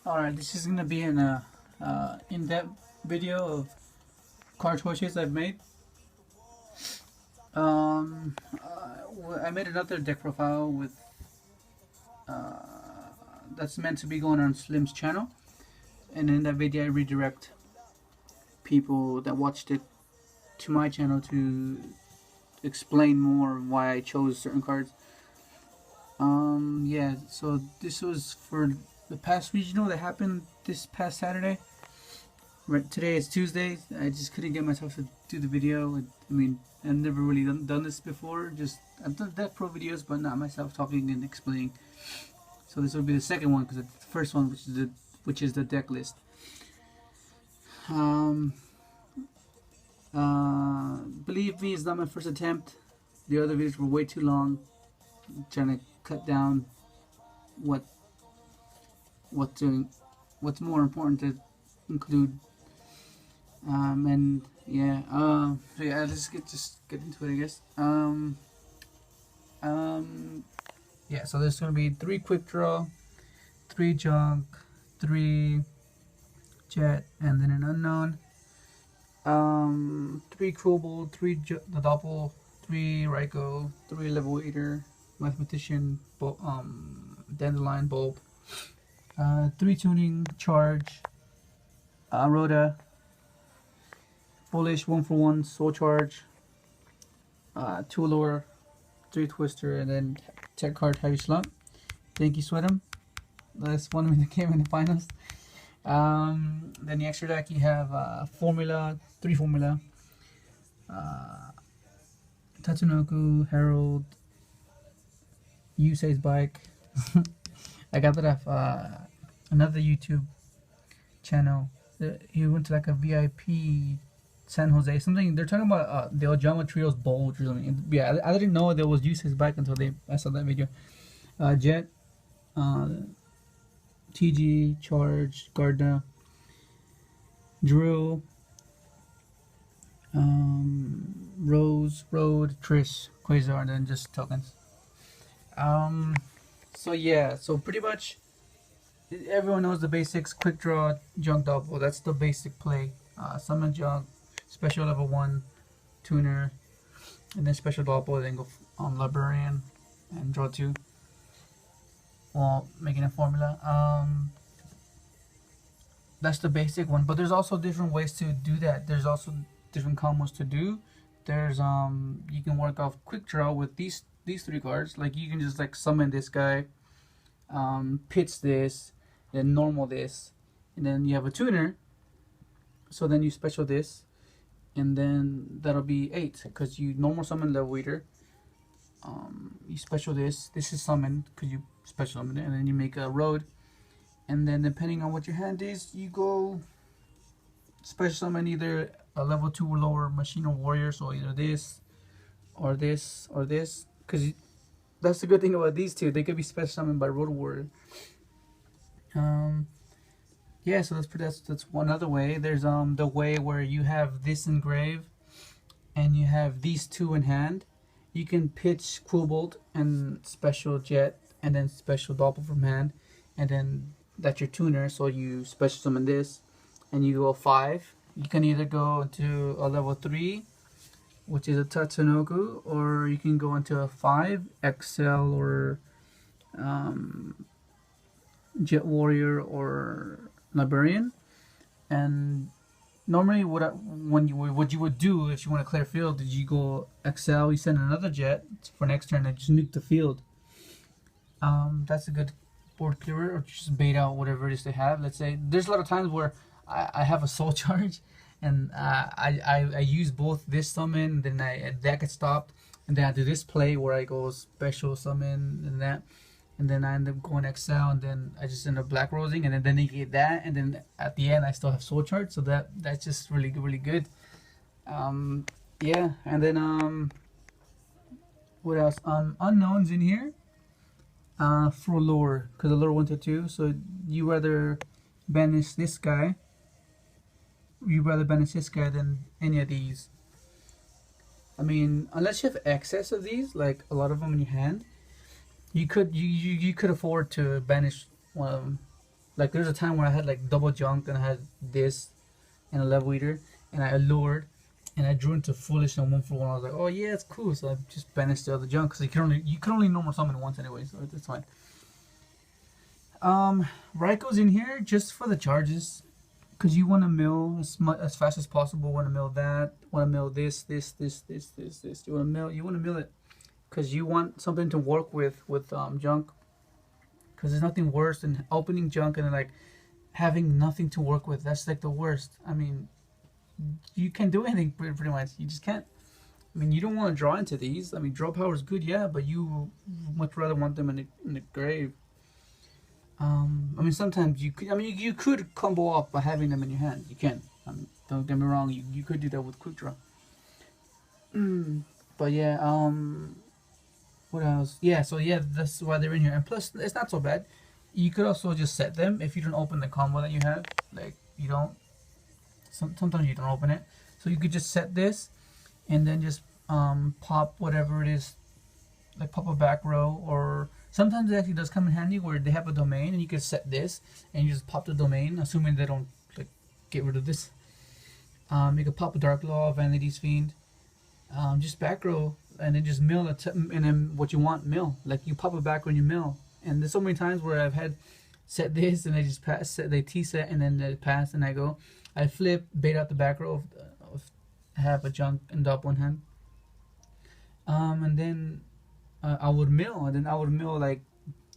Alright, this is gonna be an in-depth video of card choices I've made. I made another deck profile with that's meant to be going on Slim's channel, and in that video I redirect people that watched it to my channel to explain more why I chose certain cards. Yeah, so this was for the past regional that happened this past Saturday. Right, today is Tuesday. I just couldn't get myself to do the video. I mean, I've never really done this before. I've done deck pro videos, but not myself talking and explaining. So this will be the second one because it's the first one, which is the deck list. Believe me, it's not my first attempt. The other videos were way too long. I'm trying to cut down what's more important to include. And yeah, so yeah, let's just get into it, I guess. Yeah, so there's gonna be 3 quick draw, 3 junk, 3 jet, and then an unknown. 3 Kobold, 3 the double, 3 Ryko, 3 level 8er, mathematician, dandelion bulb, 3 tuning, charge, Rhoda, bullish 1-for-1 soul charge, 2 lure, 3 twister, and then tech card heavy slump. Thank you, Sweatham. That's one of that came in the finals. Then the extra deck you have formula, 3 formula, Tatsunoku, Herald, Yusei's bike. I got that off another YouTube channel. He went to like a VIP San Jose something. They're talking about the Ojama Trio's bulge or something. Yeah, I didn't know there was Yusei's bike until I saw that video. Jet, TG, Charge, Gardner, Drill, Rose, Road, Trish, Quasar, and then just tokens. So yeah, so pretty much everyone knows the basics. Quick draw, junk double. That's the basic play. Summon junk, special level 1, tuner, and then special double. Then go on librarian and draw 2. While making a formula. That's the basic one. But there's also different ways to do that. There's also different combos to do. There's you can work off quick draw with these 3 cards. Like you can just like summon this guy, pitch this, then normal this, and then you have a tuner. So then you special this, and then that'll be 8 because you normal summon level waiter. You special this. This is summon because you special summon it, and then you make a road. And then depending on what your hand is, you go special summon either a level 2 or lower machine or warrior. So either this, or this, or this. Because that's the good thing about these two. They could be special summoned by road warrior. Yeah, so that's one other way. There's the way where you have this engrave, and you have these 2 in hand. You can pitch Kobold and special jet, and then special doppel from hand, and then that's your tuner. So you special summon this, and you go 5. You can either go to a level 3, which is a Tatsunoku, or you can go into a 5 XL or Jet Warrior or Librarian. And normally what you would do if you want to clear field is you go XL, you send another jet for next turn and just nuke the field. That's a good board clearer, or just bait out whatever it is they have. Let's say there's a lot of times where I have a soul charge, and I use both this summon, then that gets stopped, and then I do this play where I go special summon and that, and then I end up going XL, and then I just end up black rosing, and then they get that, and then at the end I still have soul charge, so that's just really good. Yeah, and then what else? Unknowns in here. For lure, because the lure 1 to 2, so you rather banish this guy. You rather banish this guy than any of these. I mean, unless you have excess of these, like a lot of them in your hand, you could afford to banish one of them. Like there's a time where I had like double junk and I had this and a level eater, and I lured and I drew into foolish and 1 for 1. I was like, oh yeah, it's cool. So I just banished the other junk because you can only normal summon once anyway, so it's fine. Raiko's in here just for the charges, because you want to mill as fast as possible. Want to mill that. Want to mill this. You want to mill. You want to mill it because you want something to work with junk. Because there's nothing worse than opening junk and then like having nothing to work with. That's like the worst. I mean, you can't do anything pretty much. You just can't. I mean, you don't want to draw into these. I mean, draw power is good, yeah, but you much rather want them in the grave. I mean, sometimes you could. I mean, you could combo off by having them in your hand. You can. I mean, don't get me wrong. You could do that with quick draw. But yeah. What else? Yeah. So yeah, that's why they're in here. And plus, it's not so bad. You could also just set them if you don't open the combo that you have. Like you don't. Sometimes you don't open it. So you could just set this, and then just pop whatever it is. Like pop a back row, or sometimes it actually does come in handy where they have a domain and you can set this and you just pop the domain, assuming they don't like get rid of this. You can pop a Dark Law, Vanity's Fiend, just back row, and then just mill it, and then what you want mill. Like you pop a back row and you mill. And there's so many times where I've had set this and they just pass, they T set and then they pass and I go, I flip, bait out the back row of have a junk and drop one hand, and then. I would mill, and then I would mill like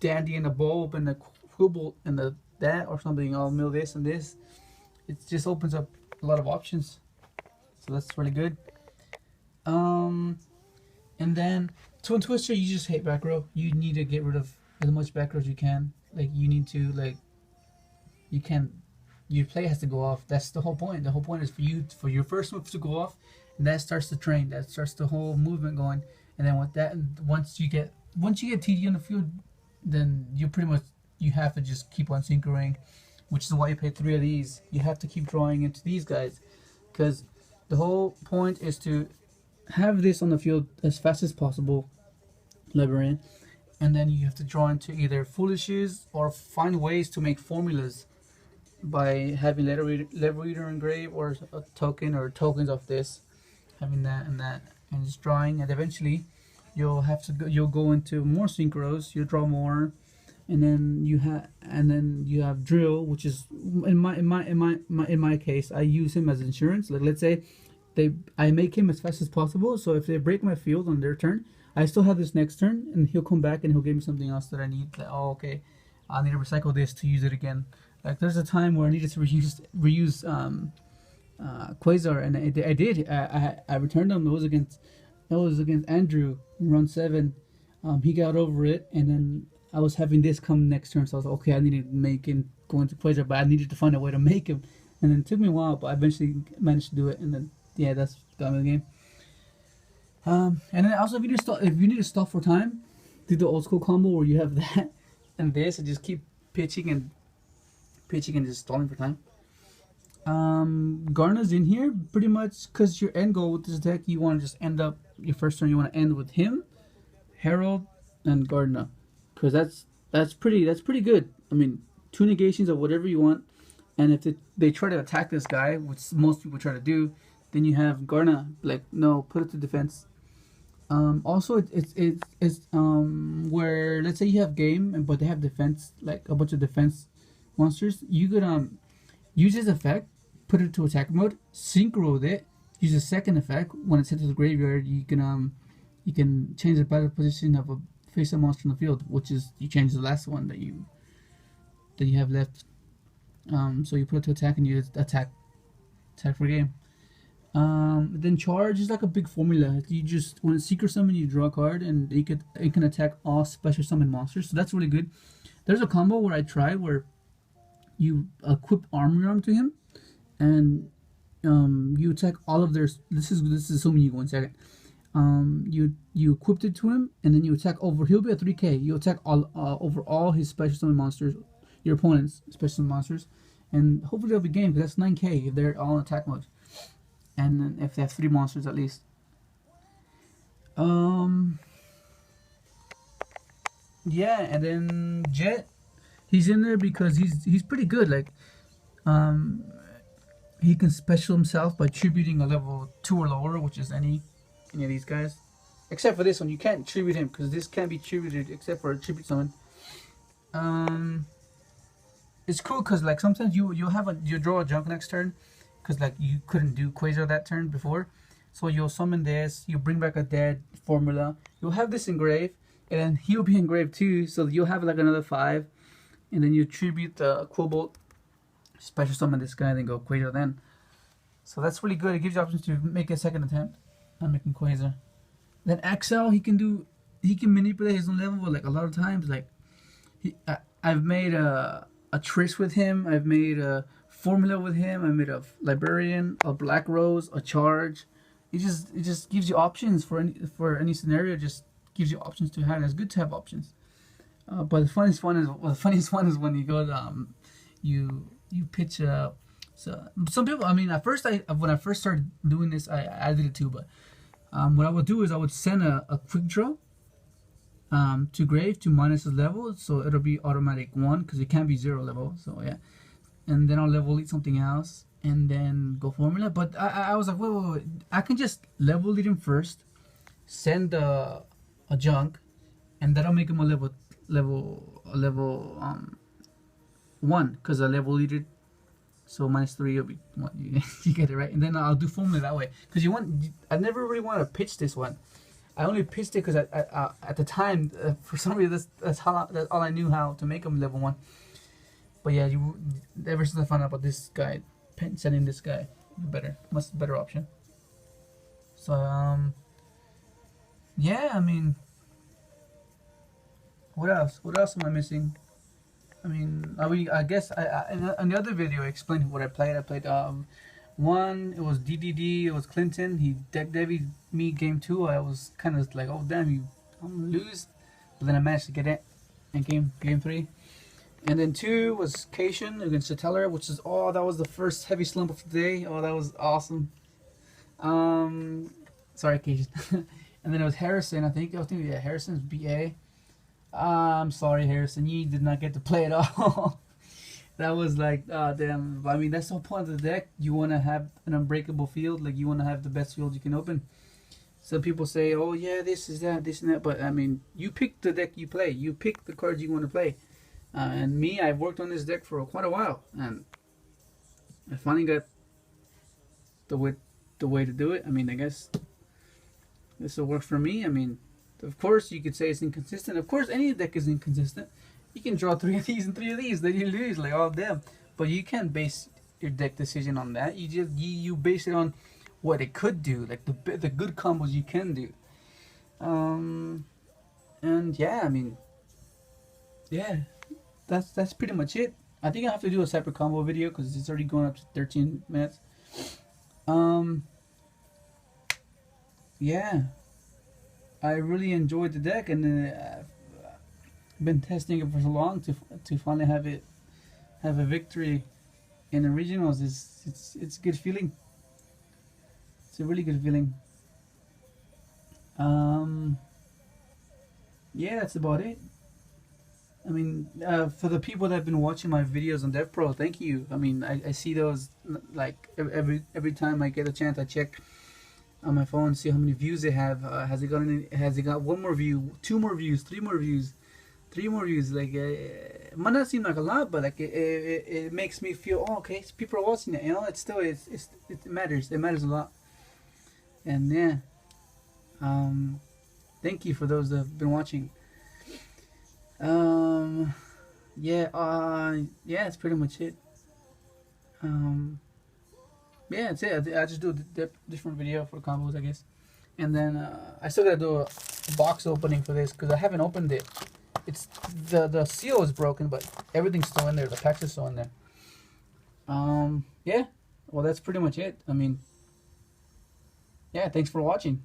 Dandy and the bulb and the quibble and the that or something. I'll mill this and this. It just opens up a lot of options, so that's really good. And then Twin Twister, you just hate back row. You need to get rid of as much back row as you can. Like you need to like you can't. Your play has to go off. That's the whole point. The whole point is for your first move to go off, and that starts the train. That starts the whole movement going. And then with that, once you get TD on the field, then you have to just keep on synchroning, which is why you play 3 of these. You have to keep drawing into these guys, because the whole point is to have this on the field as fast as possible, Labyrinth, and then you have to draw into either foolishes or find ways to make formulas by having letter reader engrave or a token or tokens of this, having that and that. And just drawing, and eventually you'll go into more synchros. You'll draw more, and then you have drill, which is in my case, I use him as insurance. Like let's say I make him as fast as possible, so if they break my field on their turn, I still have this next turn, and he'll come back and he'll give me something else that I need. Like, oh okay, I need to recycle this to use it again. Like there's a time where I needed to reuse Quasar, and I did. I returned them. It was against Andrew in round 7. He got over it, and then I was having this come next turn, so I was like, okay, I needed to make him go into Quasar, but I needed to find a way to make him, and then it took me a while, but I eventually managed to do it, and then yeah, that's got me the game. And then also if you need to stop for time, do the old school combo where you have that and this, and just keep pitching and just stalling for time. Garna's in here pretty much because your end goal with this deck, you want to just end up your first turn. You want to end with him, Herald, and Gardener, because that's pretty good. I mean, 2 negations of whatever you want, and if they try to attack this guy, which most people try to do, then you have Garna like no, put it to defense. Also it's where let's say you have game but they have defense, like a bunch of defense monsters, you could use this effect, put it to attack mode, synchro with it, use a second effect. When it's hit to the graveyard, you can change the battle position of a face-up monster in the field, which is you change the last one that you have left. So you put it to attack and you attack for game. Then charge is like a big formula. You just when it's secret summon, you draw a card and it can attack all special summon monsters. So that's really good. There's a combo where I tried where you equip arm to him, and you attack all of their. This is assuming you go in second. You equipped it to him, and then you attack over. He'll be a 3K. You attack all over all his special summon monsters, your opponent's special summon monsters, and hopefully they'll be game because that's 9K if they're all in attack mode, and then if they have 3 monsters at least. Yeah, and then Jet. He's in there because he's pretty good. Like, um, he can special himself by tributing a level 2 or lower, which is any of these guys. Except for this one, you can't tribute him because this can't be tributed except for a tribute summon. It's cool because like sometimes you draw a junk next turn because like you couldn't do Quasar that turn before, so you'll summon this, you bring back a dead formula, you'll have this engraved, and then he'll be engraved too, so you'll have like another 5, and then you tribute the Quillbolt, special summon this guy, then go Quasar then. So that's really good. It gives you options to make a second attempt on making Quasar. Then Axel, he can manipulate his own level like a lot of times. Like I've made a Triss with him, I've made a formula with him, I made a librarian, a black rose, a charge. It just gives you options for any scenario. It just gives you options to have. It's good to have options. But the funniest one is when you go you pitch so some people. I mean, when I first started doing this, I did it too. But what I would do is I would send a quick draw to grave to minus his level, so it'll be automatic 1 because it can't be 0 level. So yeah, and then I'll level lead something else and then go formula. But I was like, wait, I can just level lead him first, send a junk, and that'll make him a level 1 because I level leaded. So -3 will be what you get it right, and then I'll do formula that way. Because I never really want to pitch this one. I only pitched it because at the time, for some reason, that's all I knew how to make them level 1. But yeah, ever since I found out about this guy, sending this guy, much better option. So yeah, I mean, what else? What else am I missing? I mean, I guess in the other video I explained what I played. I played one, it was DDD, it was Clinton. He deck devied me game 2. I was kind of like, oh damn, I'm gonna lose, but then I managed to get it in game 3. And then 2 was keeshan against Satellar, which is that was the first heavy slump of the day. Oh, that was awesome. Sorry, keeshan. And then it was Harisson. I think yeah, Harisson's BA. I'm sorry, Harisson, you did not get to play at all. That was like, damn. I mean, that's the whole point of the deck. You want to have an unbreakable field. Like, you want to have the best field you can open. Some people say, oh yeah, this is that, this and that. But I mean, you pick the deck you play. You pick the cards you want to play. And me, I've worked on this deck for quite a while, and I finally got the way to do it. I mean, I guess this will work for me. I mean, of course, you could say it's inconsistent. Of course, any deck is inconsistent. You can draw 3 of these and 3 of these, then you lose. Like, oh damn! But you can't base your deck decision on that. You base it on what it could do, like the good combos you can do. And yeah, I mean, yeah, that's pretty much it. I think I have to do a separate combo video because it's already going up to 13 minutes. Yeah. I really enjoyed the deck, and I've been testing it for so long to finally have a victory in the regionals. It's a good feeling. It's a really good feeling. Yeah, that's about it. I mean, for the people that have been watching my videos on DevPro, thank you. I mean, I see those like every time I get a chance. I check on my phone, see how many views they have. Has it got 1 more view, 2 more views, 3 more views, 3 more views? Like, it might not seem like a lot, but like it makes me feel, oh, okay, people are watching it. You know, it matters. It matters a lot. And yeah, thank you for those that have been watching. Yeah, that's pretty much it. Yeah, that's it. I just do a different video for combos, I guess. And then I still gotta do a box opening for this because I haven't opened it. It's the seal is broken, but everything's still in there. The packs are still in there. Yeah. Well, that's pretty much it. I mean, yeah. Thanks for watching.